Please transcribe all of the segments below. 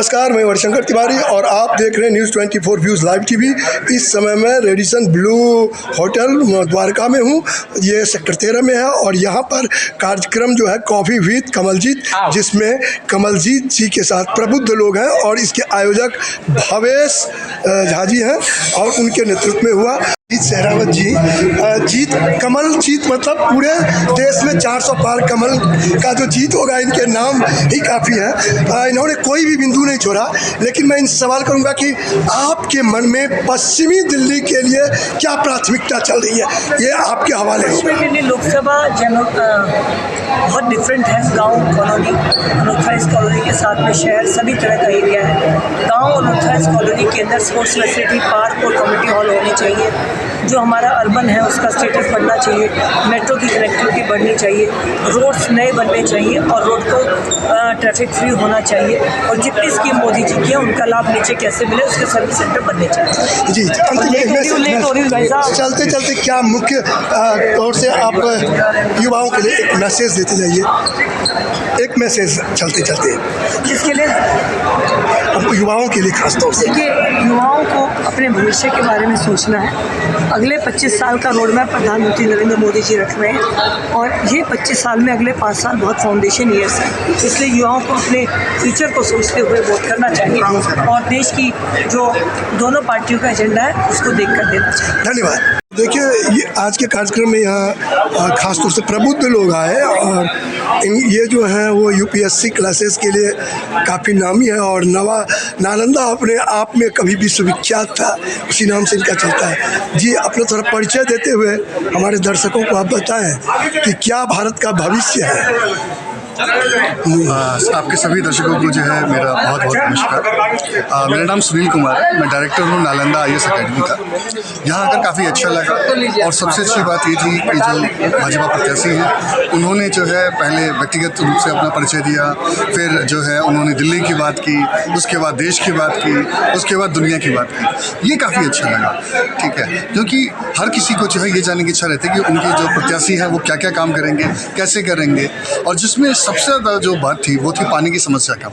नमस्कार, मैं हरिशंकर तिवारी और आप देख रहे हैं न्यूज़ 24 व्यूज़ लाइव टीवी। इस समय मैं रेडिसन ब्लू होटल द्वारका में हूँ। ये सेक्टर 13 में है और यहाँ पर कार्यक्रम जो है कॉफ़ी विद कमलजीत, जिसमें कमलजीत जी के साथ प्रबुद्ध लोग हैं और इसके आयोजक भावेश झा जी हैं और उनके नेतृत्व में हुआ। सहरावत जी कमल जीत मतलब पूरे देश में 400 पार कमल का जो जीत होगा, इनके नाम ही काफ़ी है। इन्होंने कोई भी बिंदु नहीं छोड़ा। लेकिन मैं इनसे सवाल करूंगा कि आपके मन में पश्चिमी दिल्ली के लिए क्या प्राथमिकता चल रही है, ये आपके हवाले हो। पश्चिमी दिल्ली लोकसभा बहुत डिफरेंट है। गांव कॉलोनी, अनऑथराइज कॉलोनी के साथ में शहर, सभी तरह का एरिया है। गांव और अनऑथराइज कॉलोनी के अंदर स्पोर्ट्स फैसिलिटी, पार्क और कम्युनिटी हॉल होने चाहिए। जो हमारा अर्बन है उसका स्टेटस बढ़ना चाहिए, मेट्रो की कनेक्टिविटी बढ़नी चाहिए, रोड्स नए बनने चाहिए और रोड को ट्रैफिक फ्री होना चाहिए। और जितनी स्कीम मोदी जी की है उनका लाभ नीचे कैसे मिले, उसके सर्विस सेंटर बनने चाहिए। जी, चलते चलते क्या मुख्य तौर से आप युवाओं के लिए एक मैसेज देते जाइए, एक मैसेज चलते चलते जिसके लिए युवाओं के लिए खास तौर से। देखिए, युवाओं को अपने भविष्य के बारे में सोचना है। अगले 25 साल का रोड मैप प्रधानमंत्री नरेंद्र मोदी जी रख रहे हैं और ये 25 साल में अगले 5 साल बहुत फाउंडेशन ईयर्स है। इसलिए युवाओं को अपने फ्यूचर को सोचते हुए वोट करना चाहिए और देश की जो दोनों पार्टियों का एजेंडा है उसको देखकर देना चाहिए। धन्यवाद। देखिए, ये आज के कार्यक्रम में यहाँ खास तौर से प्रबुद्ध लोग आए और ये जो है वो यूपीएससी क्लासेस के लिए काफ़ी नामी है और नालंदा अपने आप में कभी विश्वविख्यात था, उसी नाम से इनका चलता है। जी, अपना थोड़ा परिचय देते हुए हमारे दर्शकों को आप बताएं कि क्या भारत का भविष्य है। आपके सभी दर्शकों को जो है मेरा बहुत बहुत नमस्कार। मेरा नाम सुनील कुमार है, मैं डायरेक्टर हूँ नालंदा IAS अकेडमी का। यहाँ आकर काफ़ी अच्छा लगा और सबसे अच्छी बात ये थी कि जो भाजपा प्रत्याशी हैं उन्होंने जो है पहले व्यक्तिगत रूप से अपना परिचय दिया, फिर जो है उन्होंने दिल्ली की बात की, उसके बाद देश की बात की, उसके बाद दुनिया की बात की। ये काफ़ी अच्छा लगा, ठीक है, क्योंकि हर किसी को जो है ये जानने की इच्छा रहती है कि उनके जो प्रत्याशी हैं वो क्या क्या काम करेंगे, कैसे करेंगे। और जिसमें सबसे ज़्यादा जो बात थी वो थी पानी की समस्या का।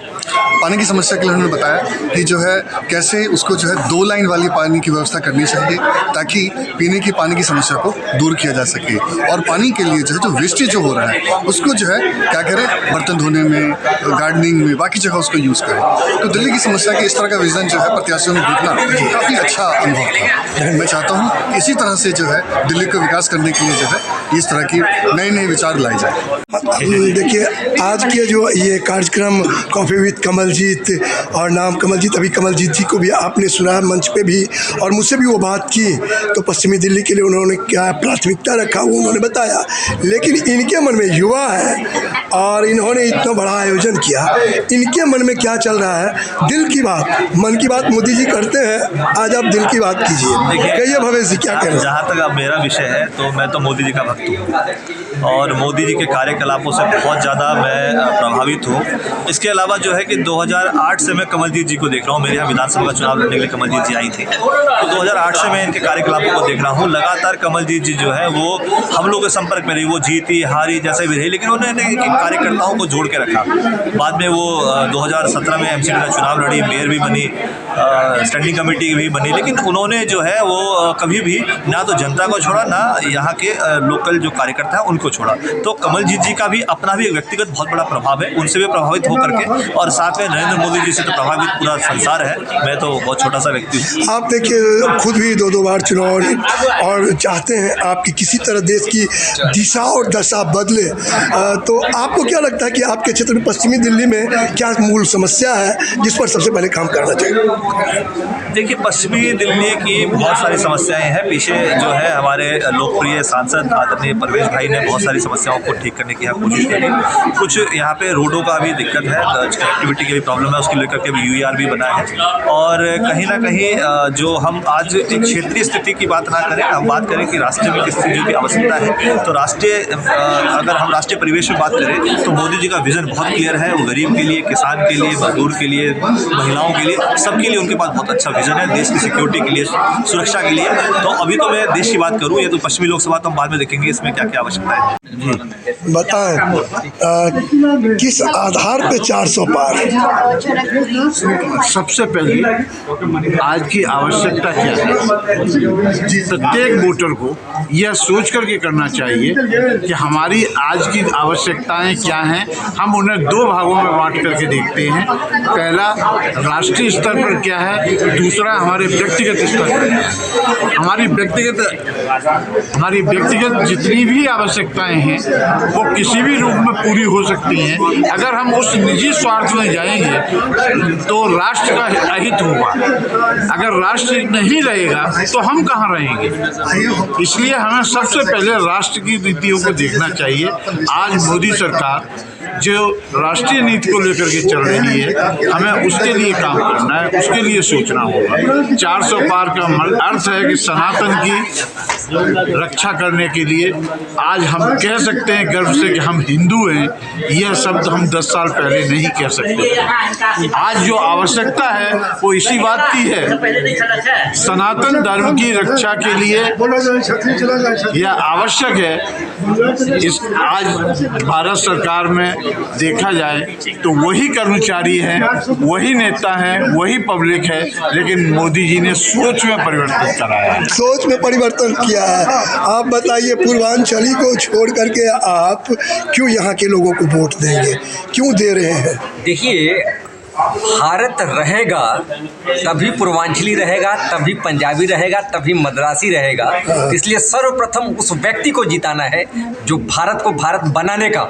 पानी की समस्या के लिए उन्होंने बताया कि जो है कैसे उसको जो है 2 लाइन वाली पानी की व्यवस्था करनी चाहिए ताकि पीने की पानी की समस्या को दूर किया जा सके। और पानी के लिए जो है जो वेस्टेज जो हो रहा है उसको जो है क्या करें, बर्तन धोने में, गार्डनिंग में, बाकी जगह उसको यूज़ करें। तो दिल्ली की समस्या के इस तरह का विजन जो है प्रत्याशियों में देखना काफ़ी अच्छा अनुभव था। मैं चाहता हूँ इसी तरह से जो है दिल्ली को विकास करने के लिए जो है इस तरह की नए नए विचार लाई जाए। देखिए, आज के जो ये कार्यक्रम कॉफ़ी विद कमलजीत और नाम कमलजीत, अभी कमलजीत जी को भी आपने सुना मंच पे भी और मुझसे भी वो बात की, तो पश्चिमी दिल्ली के लिए उन्होंने क्या प्राथमिकता रखा वो उन्होंने बताया। लेकिन इनके मन में युवा है और इन्होंने इतना बड़ा आयोजन किया, इनके मन में क्या चल रहा है, दिल की बात, मन की बात मोदी जी करते हैं, आज आप दिल की बात कीजिए। कहिए भवेश जी, क्या करें। जहाँ तक अब मेरा विषय है तो मैं तो मोदी जी का भक्त हूँ और मोदी जी के कार्यकलापों से बहुत ज़्यादा मैं प्रभावित हूँ। इसके अलावा जो है कि 2008 से मैं कमलजीत जी को देख रहा हूँ। मेरे यहाँ विधानसभा का चुनाव लड़ने के लिए कमलजीत जी आई थी, तो 2008 से मैं इनके कार्यकलापों को देख रहा हूँ। लगातार कमलजीत जी जो है वो हम लोगों के संपर्क में रही, वो जीती हारी जैसे भी रही, लेकिन उन्होंने कार्यकर्ताओं को जोड़ के रखा। बाद में वो 2017 में MCD का चुनाव लड़ी, मेयर भी बनी, स्टैंडिंग कमेटी भी बनी, लेकिन उन्होंने जो है वो कभी भी ना तो जनता को छोड़ा, ना यहाँ के लोकल जो कार्यकर्ता हैं उनको छोड़ा। तो कमलजीत जी का भी अपना भी व्यक्तिगत बहुत बड़ा प्रभाव है, उनसे भी प्रभावित होकर के, और साथ में नरेंद्र मोदी जी से तो प्रभावित पूरा संसार है। मैं तो बहुत छोटा सा व्यक्ति हूँ। आप देखिए, खुद भी 2 बार चुनाव और चाहते हैं आपकी किसी तरह देश की दिशा और दशा बदले, तो आपको क्या लगता है कि आपके क्षेत्र में पश्चिमी दिल्ली में क्या मूल समस्या है जिस पर सबसे पहले काम करना चाहिए? देखिए, पश्चिमी दिल्ली की बहुत सारी समस्याएं हैं। पीछे जो है हमारे लोकप्रिय सांसद आदरणीय परवेश भाई ने बहुत सारी समस्याओं को ठीक करने की कोशिश करी। कुछ यहाँ पे रोडों का भी दिक्कत है, कनेक्टिविटी की भी प्रॉब्लम है, उसको लेकर के भी UER भी बना है। और कहीं ना कहीं जो हम आज एक क्षेत्रीय स्थिति की बात ना करें, हम बात करें कि राष्ट्र में किस चीज़ों की आवश्यकता है, तो अगर हम राष्ट्रीय परिवेश में बात करें तो मोदी जी का विजन बहुत क्लियर है। वो गरीब के लिए, किसान के लिए, मजदूर के लिए, महिलाओं के लिए, सबके लिए उनके पास बहुत अच्छा विजन है, देश की सिक्योरिटी के लिए, सुरक्षा के लिए। तो अभी तो मैं देश की बात करूँ, ये तो पश्चिमी लोकसभा तो हम बाद में देखेंगे इसमें क्या क्या आवश्यकता है। बताएं किस आधार पे 400 पार? सबसे पहले आज की आवश्यकता क्या है, प्रत्येक वोटर को यह सोच करके करना चाहिए कि हमारी आज की आवश्यकताएं क्या हैं। हम उन्हें दो भागों में बांट करके देखते हैं। पहला राष्ट्रीय स्तर पर क्या है, दूसरा हमारे व्यक्तिगत स्तर पर है। हमारी व्यक्तिगत जितनी भी आवश्यकताएं हैं वो किसी भी रूप में पूरी हो सकती हैं। अगर हम उस निजी स्वार्थ में जाएंगे तो राष्ट्र का अहित होगा। अगर राष्ट्र नहीं रहेगा तो हम कहाँ रहेंगे। इसलिए हमें सबसे पहले राष्ट्र की नीतियों को देखना चाहिए। आज मोदी सरकार जो राष्ट्रीय नीति को लेकर के चल रही है, हमें उसके लिए काम करना है, उसके लिए सोचना होगा। 400 पार का अर्थ है कि सनातन की रक्षा करने के लिए आज हम कह सकते हैं गर्व से कि हम हिंदू हैं। यह शब्द हम 10 साल पहले नहीं कह सकते। आज जो आवश्यकता है वो इसी बात की है, सनातन धर्म की रक्षा के लिए यह आवश्यक है। आज भारत सरकार में देखा जाए तो वही कर्मचारी हैं, वही नेता हैं, वही पब्लिक है, लेकिन मोदी जी ने सोच में परिवर्तन कराया है। सोच में परिवर्तन किया है। आप बताइए, पूर्वांचली को छोड़ करके आप क्यों यहाँ के लोगों को वोट देंगे, क्यों दे रहे हैं? देखिए, भारत रहेगा तभी पूर्वांचली रहेगा, तभी पंजाबी रहेगा, तभी मद्रासी रहेगा। इसलिए सर्वप्रथम उस व्यक्ति को जिताना है जो भारत को भारत बनाने का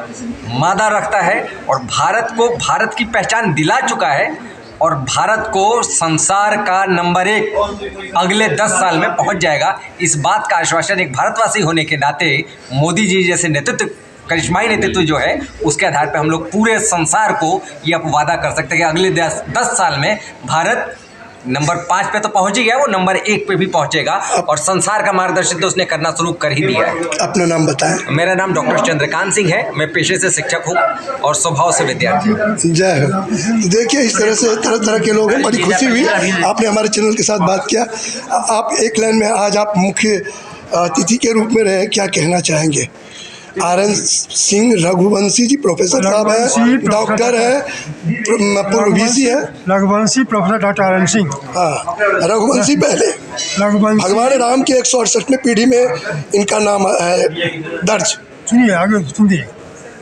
मादा रखता है और भारत को भारत की पहचान दिला चुका है और भारत को संसार का नंबर 1 अगले 10 साल में पहुंच जाएगा। इस बात का आश्वासन एक भारतवासी होने के नाते मोदी जी जैसे नेतृत्व, करिश्माई नेतृत्व जो है, उसके आधार पर हम लोग पूरे संसार को ये वादा कर सकते हैं कि अगले 10 साल में भारत नंबर 5 पे तो पहुंच ही गया, वो नंबर 1 पे भी पहुंचेगा और संसार का मार्गदर्शन तो उसने करना शुरू कर ही दिया है। अपना नाम बताएं। मेरा नाम डॉक्टर चंद्रकांत सिंह है। मैं पेशे से शिक्षक हूँ और स्वभाव से विद्यार्थी हूँ। जय हो। देखिए, इस तरह से तरह तरह के लोग हैं। बड़ी खुशी हुई आपने हमारे चैनल के साथ बात किया। आप एक लाइन में, आज आप मुख्य अतिथि के रूप में रहे, क्या कहना चाहेंगे? RN सिंह रघुवंशी जी प्रोफेसर साहब हैं, डॉक्टर है, पूर्व VC है। Raghuvanshi professor doctor RN Singh. हाँ, रघुवंशी पहले रघुवंशी भगवान राम की 168वें पीढ़ी में इनका नाम है दर्ज। सुनिए, आगे सुनिए।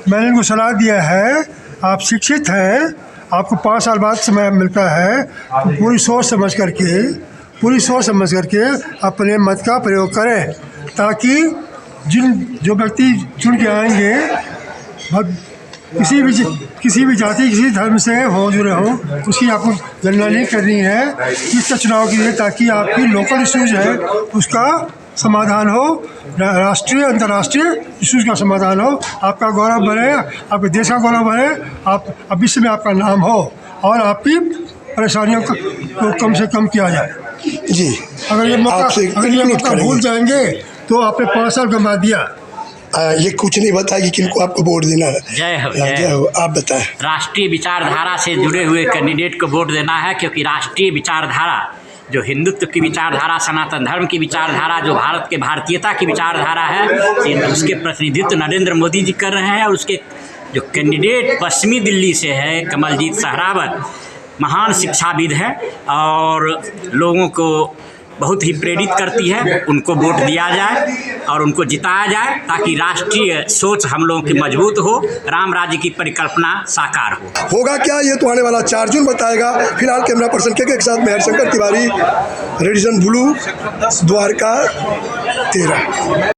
मैंने इनको सलाह दिया है, आप शिक्षित हैं, आपको 5 साल बाद समय मिलता है, तो पूरी सोच समझ करके अपने मत का प्रयोग करें, ताकि जो व्यक्ति चुन के आएंगे किसी भी जाति, किसी धर्म से हो, जुड़े हों, उसकी आपको गणना नहीं करनी है इसका चुनाव के लिए, ताकि आपकी लोकल इश्यूज है उसका समाधान हो, राष्ट्रीय अंतर्राष्ट्रीय इश्यूज का समाधान हो, आपका गौरव बढ़े, आपके देश का गौरव बढ़े, आप विश्व में आपका नाम हो और आपकी परेशानियों को कम से कम किया जाए। जी, अगर ये मौका भूल जाएंगे तो आपने 5 साल गंवा दिया। ये कुछ नहीं बताया कि किनको आपको वोट देना है। जय हो। आप बताएं। राष्ट्रीय विचारधारा से जुड़े हुए कैंडिडेट को वोट देना है, क्योंकि राष्ट्रीय विचारधारा जो हिंदुत्व की विचारधारा, सनातन धर्म की विचारधारा, जो भारत के भारतीयता की विचारधारा है, उसके प्रतिनिधित्व नरेंद्र मोदी जी कर रहे हैं। और उसके जो कैंडिडेट पश्चिमी दिल्ली से है, कमलजीत सहरावत, महान शिक्षाविद है और लोगों को बहुत ही प्रेरित करती है। उनको वोट दिया जाए और उनको जिताया जाए, ताकि राष्ट्रीय सोच हम लोगों की मजबूत हो, राम राज्य की परिकल्पना साकार होगा क्या, ये तो आने वाला 4 जून बताएगा। फिलहाल कैमरा पर्सन के साथ मैं हरिशंकर तिवारी, रेडिसन ब्लू, द्वारका 13।